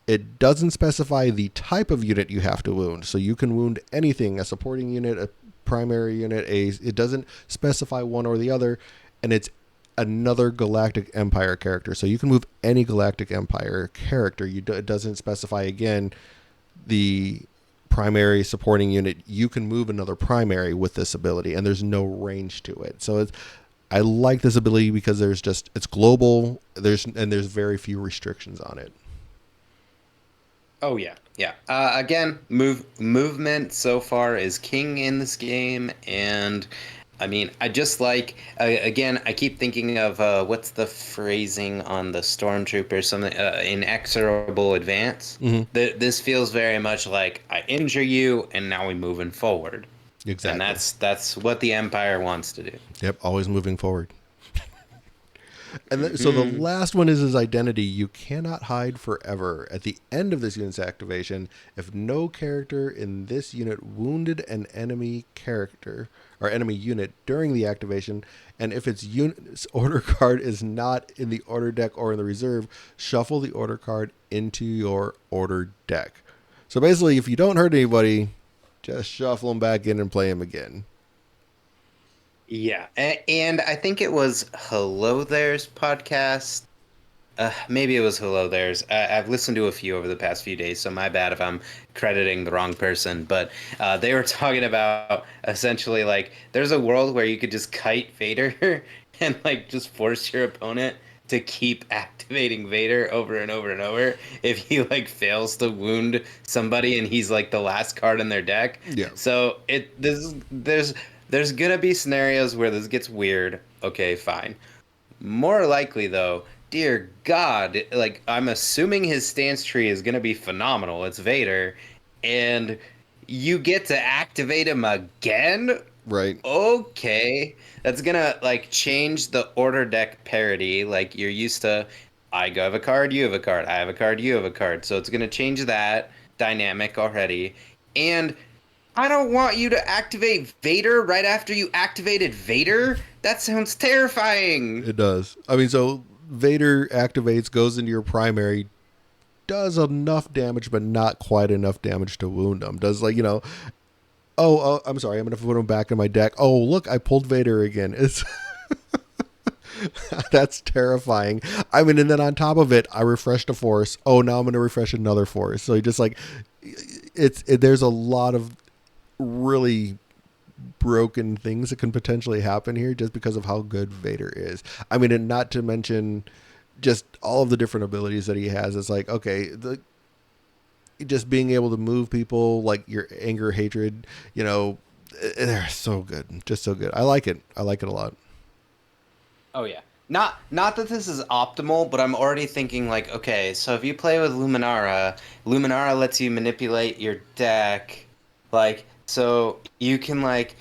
It doesn't specify the type of unit you have to wound, so you can wound anything, a supporting unit, a primary unit, it doesn't specify one or the other, and it's another Galactic Empire character, so you can move any Galactic Empire character. It doesn't specify, again, the primary supporting unit. You can move another primary with this ability, and there's no range to it. So I like this ability because it's global. There's very few restrictions on it. Oh yeah, yeah. Again, movement so far is king in this game, and I mean, I just like again. I keep thinking of what's the phrasing on the stormtrooper? Something inexorable advance. Mm-hmm. This feels very much like I injure you, and now we're moving forward, and Exactly. that's what the Empire wants to do. Yep, always moving forward. So the Hmm. last one is his identity. You cannot hide forever. At the end of this unit's activation, if no character in this unit wounded an enemy character or enemy unit during the activation, and if its unit's order card is not in the order deck or in the reserve, shuffle the order card into your order deck. So basically, if you don't hurt anybody, just shuffle them back in and play them again. Yeah, and I think it was Hello There's podcast. Maybe it was Hello There's. I've listened to a few over the past few days, so my bad if I'm crediting the wrong person. But they were talking about essentially like there's a world where you could just kite Vader and like just force your opponent to keep activating Vader over and over and over if he like fails to wound somebody and he's like the last card in their deck. Yeah. So there's gonna be scenarios where this gets weird. Okay, fine. More likely though, dear God, like I'm assuming his stance tree is gonna be phenomenal. It's Vader, and you get to activate him again. Right. Okay, that's gonna like change the order deck parity. Like you're used to, I have a card, you have a card, I have a card, you have a card. So it's gonna change that dynamic already, and I don't want you to activate Vader right after you activated Vader. That sounds terrifying. It does. I mean, so Vader activates, goes into your primary, does enough damage, but not quite enough damage to wound him. Does I'm sorry, I'm going to put him back in my deck. Oh, look, I pulled Vader again. It's That's terrifying. I mean, and then on top of it, I refreshed a force. Oh, now I'm going to refresh another force. So you just like, there's a lot of really broken things that can potentially happen here just because of how good Vader is. I mean, and not to mention just all of the different abilities that he has. It's like, okay, just being able to move people, like your anger, hatred, they're so good. Just so good. I like it. I like it a lot. Oh yeah. Not that this is optimal, but I'm already thinking like, okay, so if you play with Luminara, Luminara lets you manipulate your deck, like so you can like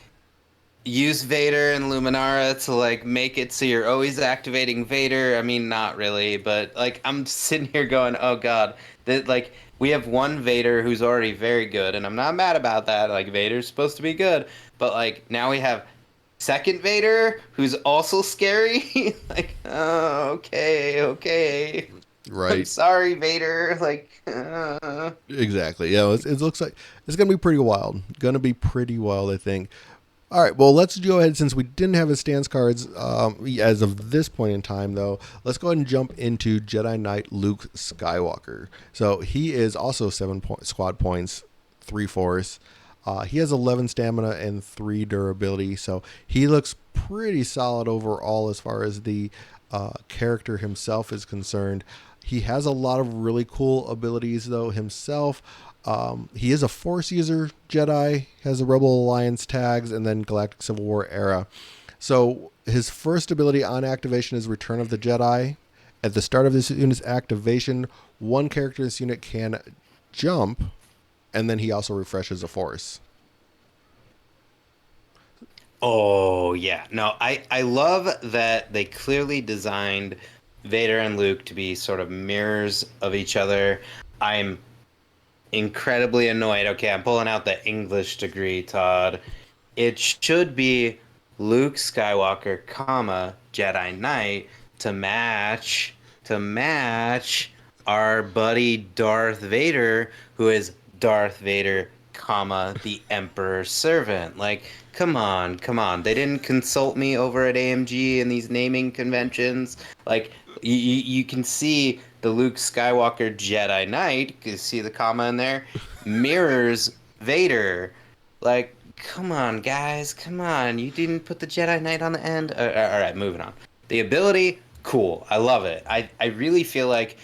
use Vader and Luminara to like make it so you're always activating Vader. I mean, not really, but like I'm sitting here going, "Oh God, that like we have one Vader who's already very good, and I'm not mad about that. Like Vader's supposed to be good, but like now we have second Vader who's also scary. Like, oh, okay, okay. I'm Right. sorry, Vader. Like, Exactly. Yeah. It looks like it's going to be pretty wild. Going to be pretty wild, I think. All right, well, let's go ahead since we didn't have his stance cards as of this point in time, though. Let's go ahead and jump into Jedi Knight Luke Skywalker. So he is also 7 squad points, 3 force. He has 11 stamina and 3 durability, so he looks pretty solid overall as far as the character himself is concerned. He has a lot of really cool abilities, though, himself. He is a Force user Jedi, has the Rebel Alliance tags, and then Galactic Civil War era. So his first ability on activation is Return of the Jedi. At the start of this unit's activation, one character in this unit can jump, and then he also refreshes a Force. oh yeah. No, I love that they clearly designed Vader and Luke to be sort of mirrors of each other. I'm incredibly annoyed. Okay, I'm pulling out the English degree, Todd. It should be Luke Skywalker, comma, Jedi Knight to match to match our buddy Darth Vader, who is Darth Vader, comma, the Emperor's servant. Like, come on, come on. They didn't consult me over at AMG in these naming conventions. Like, you can see the Luke Skywalker Jedi Knight, you see the comma in there, mirrors Vader. Like, come on, guys, come on. You didn't put the Jedi Knight on the end? All right, moving on. The ability, cool. I love it. I really feel like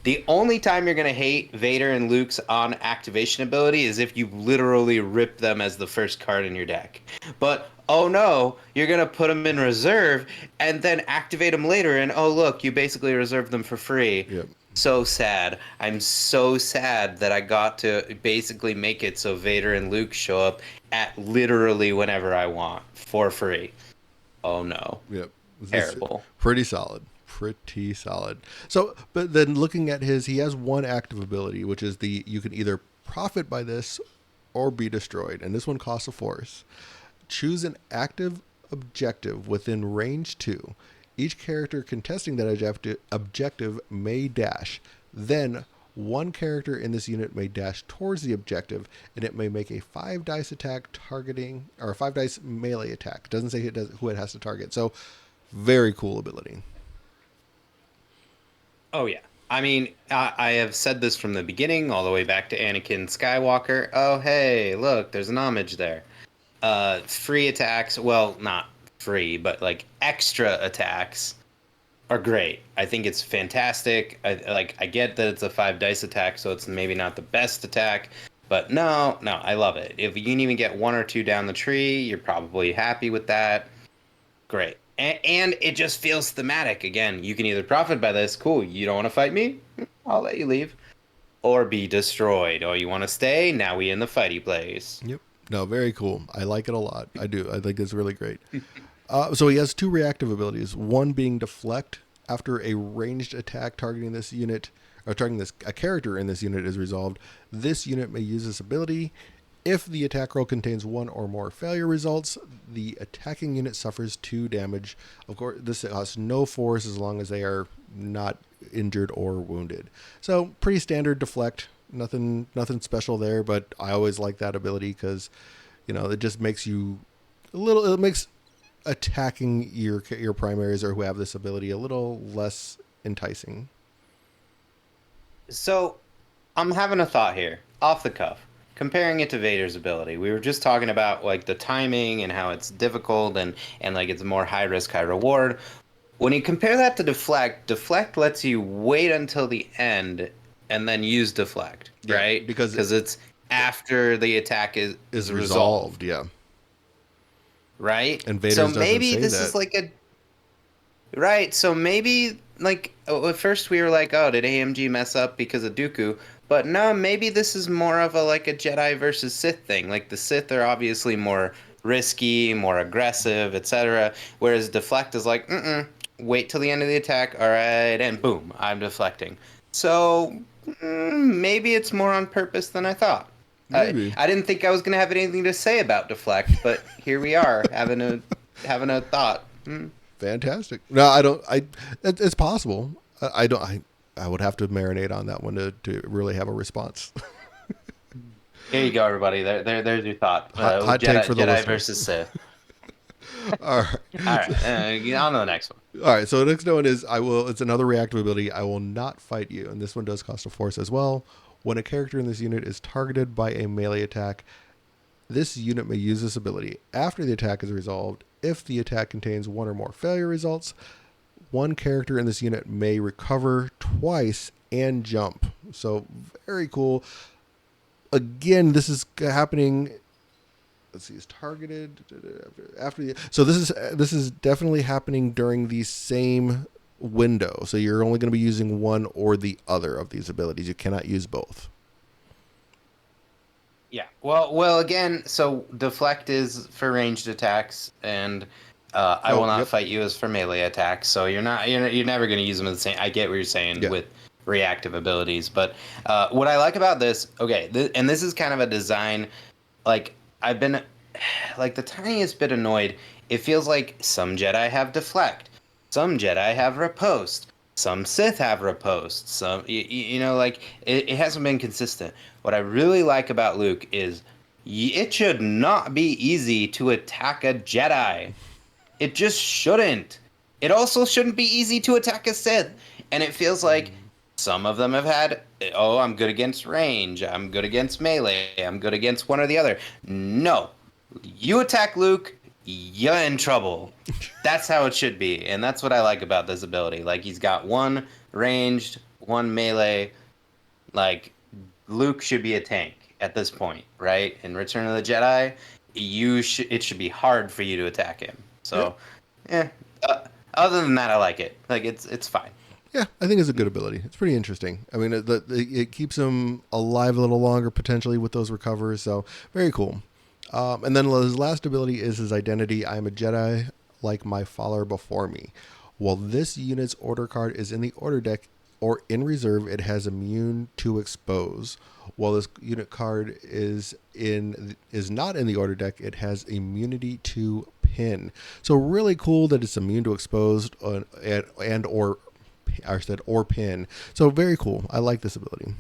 the only time you're gonna hate Vader and Luke's on activation ability is if you literally rip them as the first card in your deck. But oh no, you're gonna put them in reserve and then activate them later, and oh look, you basically reserve them for free. Yep. So sad. I'm so sad that I got to basically make it so Vader and Luke show up at literally whenever I want for free. Oh no. Yep. Terrible. Pretty solid. Pretty solid. So, but then looking at he has one active ability, which is you can either profit by this or be destroyed. And this one costs a force. Choose an active objective within range 2. Each character contesting that objective may dash. Then one character in this unit may dash towards the objective, and it may make a 5 dice attack targeting, or a 5 dice melee attack. It doesn't say who it has to target. So, very cool ability. Oh yeah. I mean, I have said this from the beginning, all the way back to Anakin Skywalker. Oh hey, look, there's an homage there. Free attacks, well, not free, but like extra attacks are great. I think it's fantastic. I get that it's a 5 dice attack, so it's maybe not the best attack, but no, I love it. If you can even get 1 or 2 down the tree, you're probably happy with that. Great. And it just feels thematic. Again, you can either profit by this, cool, you don't want to fight me? I'll let you leave. Or be destroyed. Oh, you want to stay? Now we in the fighty place. Yep. No, very cool. I like it a lot. I do. I think it's really great. So he has 2 reactive abilities. One being deflect. After a ranged attack targeting this unit, or targeting a character in this unit is resolved, this unit may use this ability. If the attack roll contains 1 or more failure results, the attacking unit suffers 2 damage. Of course, this has no force as long as they are not injured or wounded. So pretty standard deflect. Nothing special there, but I always like that ability because, it just makes you it makes attacking your primaries or who have this ability a little less enticing. So, I'm having a thought here, off the cuff. Comparing it to Vader's ability, we were just talking about like the timing and how it's difficult and like it's more high risk, high reward. When you compare that to deflect lets you wait until the end and then use deflect, right? Because it's after the attack is resolved. Yeah. Right? And Vader so maybe this is like a right. So maybe like at first we were like, oh, did AMG mess up because of Dooku? But no, maybe this is more of a Jedi versus Sith thing. Like the Sith are obviously more risky, more aggressive, etc. Whereas deflect is like, wait till the end of the attack, all right, and boom, I'm deflecting. So maybe it's more on purpose than I thought. Maybe. I didn't think I was gonna have anything to say about deflect, but here we are having a thought. Fantastic. No, I don't. It's possible. I would have to marinate on that one to really have a response. Here you go, everybody. There's your thought. Hot take for the Jedi listeners. versus Sith. All right. All right. On to the next one. All right. So the next one is it's another reactive ability. I will not fight you, and this one does cost a force as well. When a character in this unit is targeted by a melee attack, this unit may use this ability after the attack is resolved. If the attack contains 1 or more failure results, one character in this unit may recover twice and jump. So very cool. Again, this is happening. Let's see, is targeted after so this is definitely happening during the same window. So you're only going to be using one or the other of these abilities. You cannot use both. Yeah. Well. Again, so deflect is for ranged attacks, and I will not fight you as for melee attacks. So you're never going to use them at the same. I get what you're saying with reactive abilities, but what I like about this, and this is kind of a design. Like I've been, like the tiniest bit annoyed. It feels like some Jedi have deflect, some Jedi have riposte. Some Sith have riposte. Some, like it hasn't been consistent. What I really like about Luke is it should not be easy to attack a Jedi. It just shouldn't. It also shouldn't be easy to attack a Sith. And it feels like some of them have had, oh, I'm good against range. I'm good against melee. I'm good against one or the other. No. You attack Luke, you're in trouble. That's how it should be. And that's what I like about this ability. Like, he's got one ranged, one melee. Like, Luke should be a tank at this point, right? In Return of the Jedi, it should be hard for you to attack him. So, yeah. Other than that, I like it. Like, it's fine. Yeah, I think it's a good ability. It's pretty interesting. I mean, it keeps him alive a little longer potentially with those recovers. So very cool. And then his last ability is his identity. I am a Jedi like my father before me. While this unit's order card is in the order deck or in reserve, it has immune to expose. While this unit card is not in the order deck, it has immunity to pin. So really cool that it's immune to exposed or pin. So very cool. I like this ability.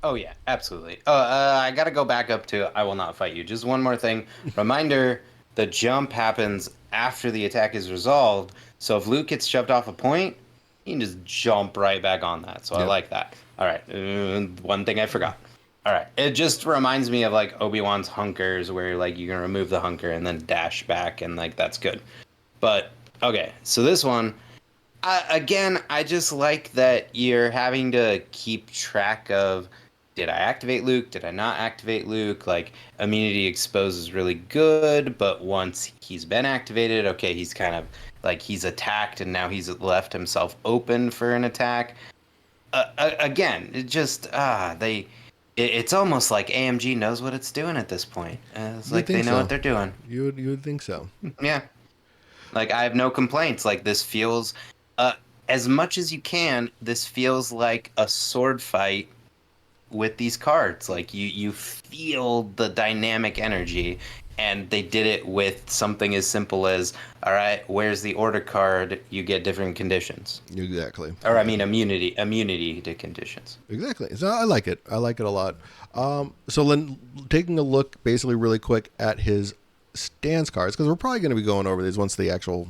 Oh yeah, absolutely. I gotta go back up to I will not fight you. Just one more thing. Reminder, the jump happens after the attack is resolved. So if Luke gets shoved off a point, he can just jump right back on that. So I like that. All right. One thing I forgot. All right. It just reminds me of like Obi-Wan's hunkers where like you can remove the hunker and then dash back and like that's good. But okay, so this one, again, I just like that you're having to keep track of, did I activate Luke? Did I not activate Luke? Like, immunity exposed is really good, but once he's been activated, okay, he's kind of like he's attacked and now he's left himself open for an attack. Again, it's almost like AMG knows what it's doing at this point. It's like they know what they're doing. You would think so. Yeah. Like, I have no complaints. Like, this feels, as much as you can, this feels like a sword fight with these cards. Like, you feel the dynamic energy, and they did it with something as simple as, all right, where's the order card? You get different conditions. Exactly. Or, I mean, immunity to conditions. Exactly. So I like it. I like it a lot. So then taking a look basically really quick at his stance cards, because we're probably going to be going over these once the actual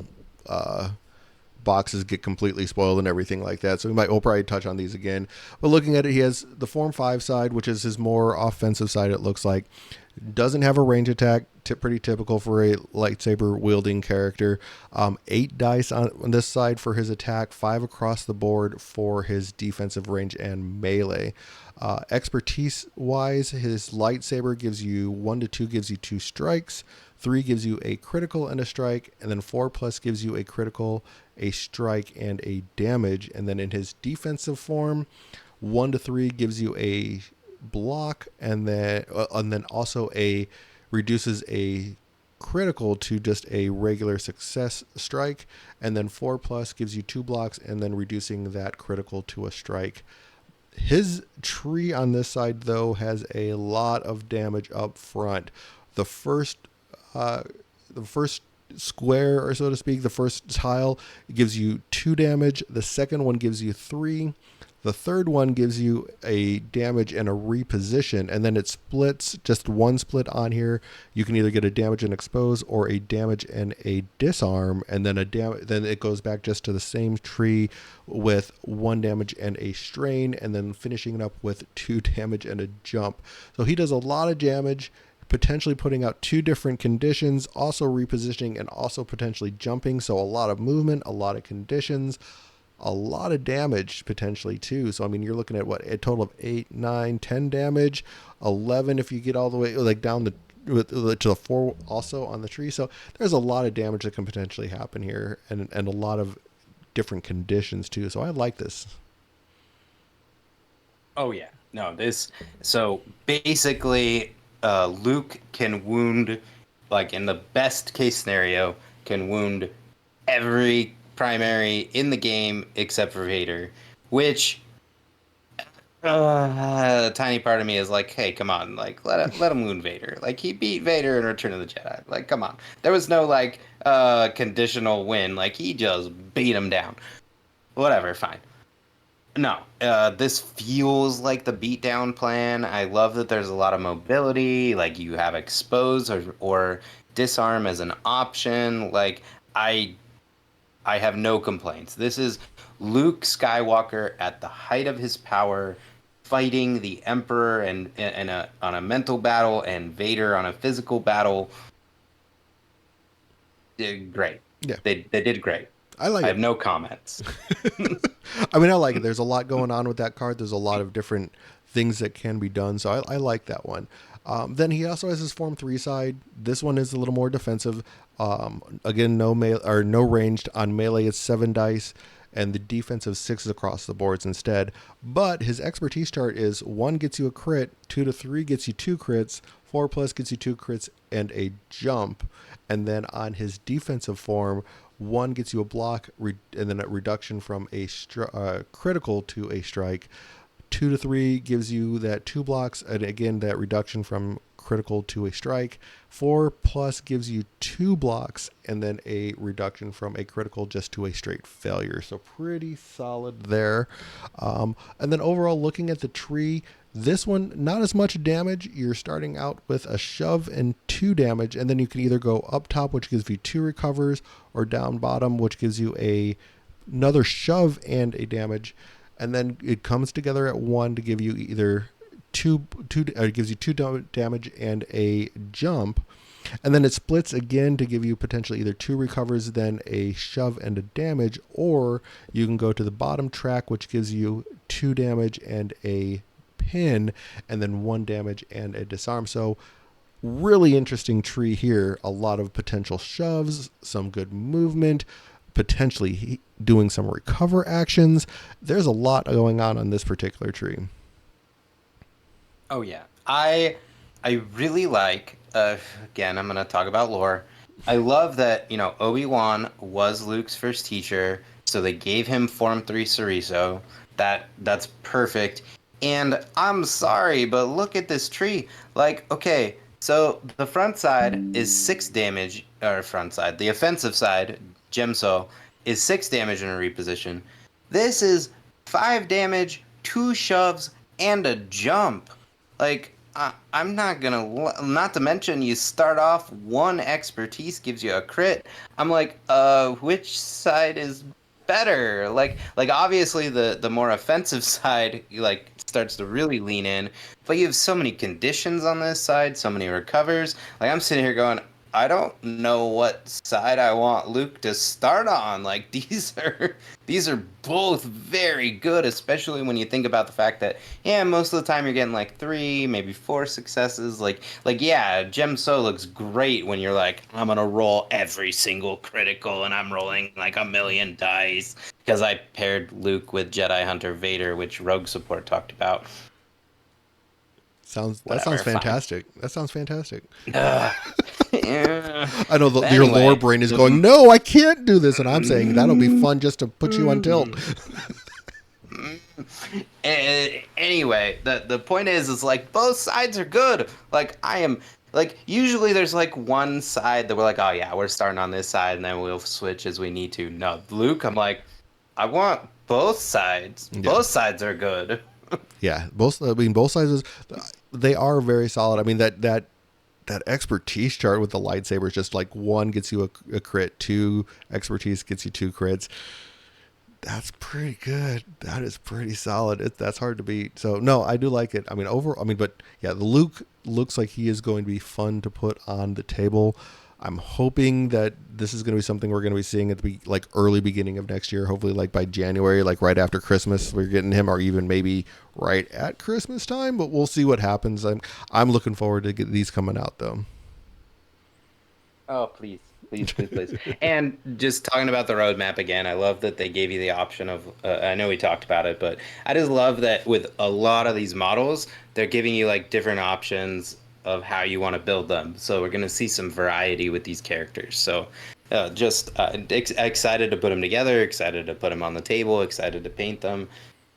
boxes get completely spoiled and everything like that. So we'll probably touch on these again. But looking at it, he has the Form 5 side, which is his more offensive side, it looks like. Doesn't have a range attack, pretty typical for a lightsaber wielding character. 8 dice on this side for his attack, 5 across the board for his defensive range and melee. Expertise wise, his lightsaber gives you 1 to 2, gives you 2 strikes. 3 gives you a critical and a strike, and then 4 plus gives you a critical, a strike, and a damage. And then in his defensive form, 1 to 3 gives you a block, and then also reduces a critical to just a regular success strike, and then 4 plus gives you 2 blocks, and then reducing that critical to a strike. His tree on this side, though, has a lot of damage up front. The first square, or so to speak, the first tile gives you 2 damage. The second one gives you 3. The third one gives you a damage and a reposition, and then it splits, just one split on here. You can either get a damage and expose or a damage and a disarm, and then then it goes back just to the same tree with 1 damage and a strain, and then finishing it up with 2 damage and a jump. So he does a lot of damage, potentially putting out 2 different conditions, also repositioning and also potentially jumping. So a lot of movement, a lot of conditions, a lot of damage potentially too. So I mean, you're looking at a total of 8, 9, 10 damage, 11 if you get all the way like down to the 4 also on the tree. So there's a lot of damage that can potentially happen here, and a lot of different conditions too. So I like this. Oh yeah, no, so basically Luke can wound, like in the best case scenario, can wound every primary in the game except for Vader, which a tiny part of me is like, hey, come on, like let him wound Vader. Like, he beat Vader in Return of the Jedi. Like, come on. There was no like conditional win. Like, he just beat him down. Whatever, fine. No, this feels like the beatdown plan. I love that there's a lot of mobility. Like you have expose or disarm as an option. Like I I have no complaints. This is Luke Skywalker at the height of his power, fighting the Emperor and on a mental battle, and Vader on a physical battle. Did great. Yeah, They did great. I like I it. have no comments. I mean, I like it. There's a lot going on with that card. There's a lot of different things that can be done. So I like that one. Then he also has his Form 3 side. This one is a little more defensive. Again, no ranged. On melee, it's 7 dice, and the defensive 6 across the boards instead. But his expertise chart is 1 gets you a crit, 2 to 3 gets you 2 crits, 4 plus gets you 2 crits and a jump. And then on his defensive form, 1 gets you a block, and then a reduction from a critical to a strike. 2 to 3 gives you that 2 blocks, and again, that reduction from critical to a strike. 4 plus gives you 2 blocks, and then a reduction from a critical just to a straight failure. So pretty solid there. And then overall, looking at the tree, this one, not as much damage. You're starting out with a shove and 2 damage, and then you can either go up top, which gives you 2 recovers, or down bottom, which gives you another shove and a damage. And then it comes together at 1 to give you either it gives you 2 damage and a jump. And then it splits again to give you potentially either 2 recovers, then a shove and a damage, or you can go to the bottom track, which gives you 2 damage and a pin, and then 1 damage and a disarm. So really interesting tree here. A lot of potential shoves, some good movement, potentially doing some recover actions. There's a lot going on this particular tree. Oh yeah, I really like. Again, I'm gonna talk about lore. I love that Obi-Wan was Luke's first teacher, so they gave him Form 3 Chorizo. That's perfect. And I'm sorry, but look at this tree. Like, okay, so the front side is 6 damage, or front side. The offensive side, Gemso, is 6 damage in a reposition. This is 5 damage, 2 shoves, and a jump. Like, I'm not gonna. Not to mention, you start off 1 expertise gives you a crit. I'm like, which side is better? Like obviously the more offensive side starts to really lean in, but you have so many conditions on this side, so many recovers. Like I'm sitting here going, I don't know what side I want Luke to start on. Like these are both very good, especially when you think about the fact that most of the time you're getting like 3, maybe 4 successes. Like yeah, Gem So looks great when you're like, I'm gonna roll every single critical and I'm rolling like a million dice because I paired Luke with Jedi Hunter Vader, which Rogue Support talked about. That sounds fantastic. Fine. That sounds fantastic. Yeah. I know your lore brain is going, no, I can't do this. And I'm saying that'll be fun just to put you on tilt. Anyway, the point is like both sides are good. Like I am like usually there's like one side that we're like, oh yeah, we're starting on this side and then we'll switch as we need to. No, Luke, I'm like, I want both sides. Yeah. Both sides are good. Yeah, both sides, they are very solid. I mean, that expertise chart with the lightsabers, just like 1 gets you a crit, 2 expertise gets you 2 crits. That's pretty good. That is pretty solid. That's hard to beat. So no, I do like it. I mean, but yeah, the Luke looks like he is going to be fun to put on the table. I'm hoping that this is going to be something we're going to be seeing at the early beginning of next year. Hopefully, like by January, like right after Christmas, we're getting him, or even maybe right at Christmas time. But we'll see what happens. I'm looking forward to get these coming out though. Oh please. And just talking about the roadmap again, I love that they gave you the option of. I know we talked about it, but I just love that with a lot of these models, they're giving you like different options of how you want to build them. So we're going to see some variety with these characters. So excited to put them together, excited to put them on the table, excited to paint them.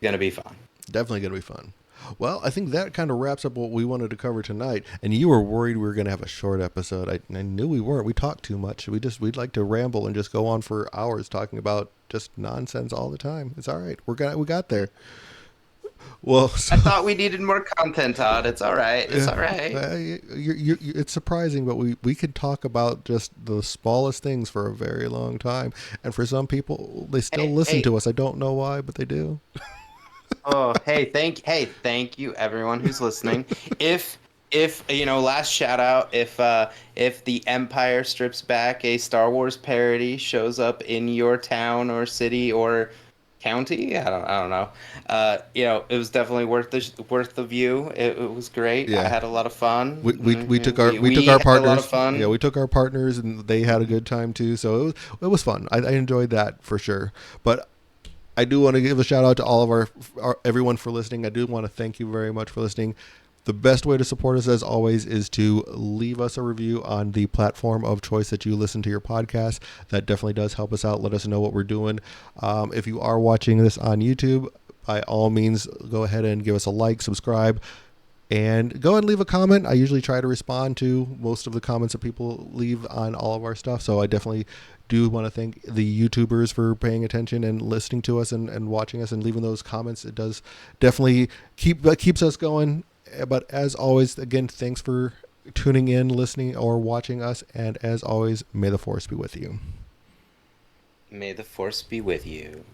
Going to be fun. Definitely going to be fun. Well, I think that kind of wraps up what we wanted to cover tonight. And you were worried we were going to have a short episode. I knew we weren't. We talked too much. We'd like to ramble and just go on for hours talking about just nonsense all the time. It's all right. We got there. Well, so, I thought we needed more content, Todd. It's all right. It's yeah, all right. it's surprising, but we could talk about just the smallest things for a very long time. And for some people, they still listen to us. I don't know why, but they do. Oh, thank you everyone who's listening. If last shout out, if the Empire strips back a Star Wars parody shows up in your town or city or county, I don't know. It was definitely worth the view. It was great. I Yeah. had a lot of fun. We took our had a lot of partners. fun. Yeah, we took our partners and they had a good time too. So it was fun. I enjoyed that for sure. But I do want to give a shout out to all of our everyone for listening. I do want to thank you very much for listening. The best way to support us, as always, is to leave us a review on the platform of choice that you listen to your podcast. That definitely does help us out. Let us know what we're doing. If you are watching this on YouTube, by all means, go ahead and give us a like, subscribe, and go and leave a comment. I usually try to respond to most of the comments that people leave on all of our stuff. So I definitely do want to thank the YouTubers for paying attention and listening to us and watching us and leaving those comments. It does definitely keeps us going. But as always, again, thanks for tuning in, listening, or watching us. And as always, may the Force be with you. May the Force be with you.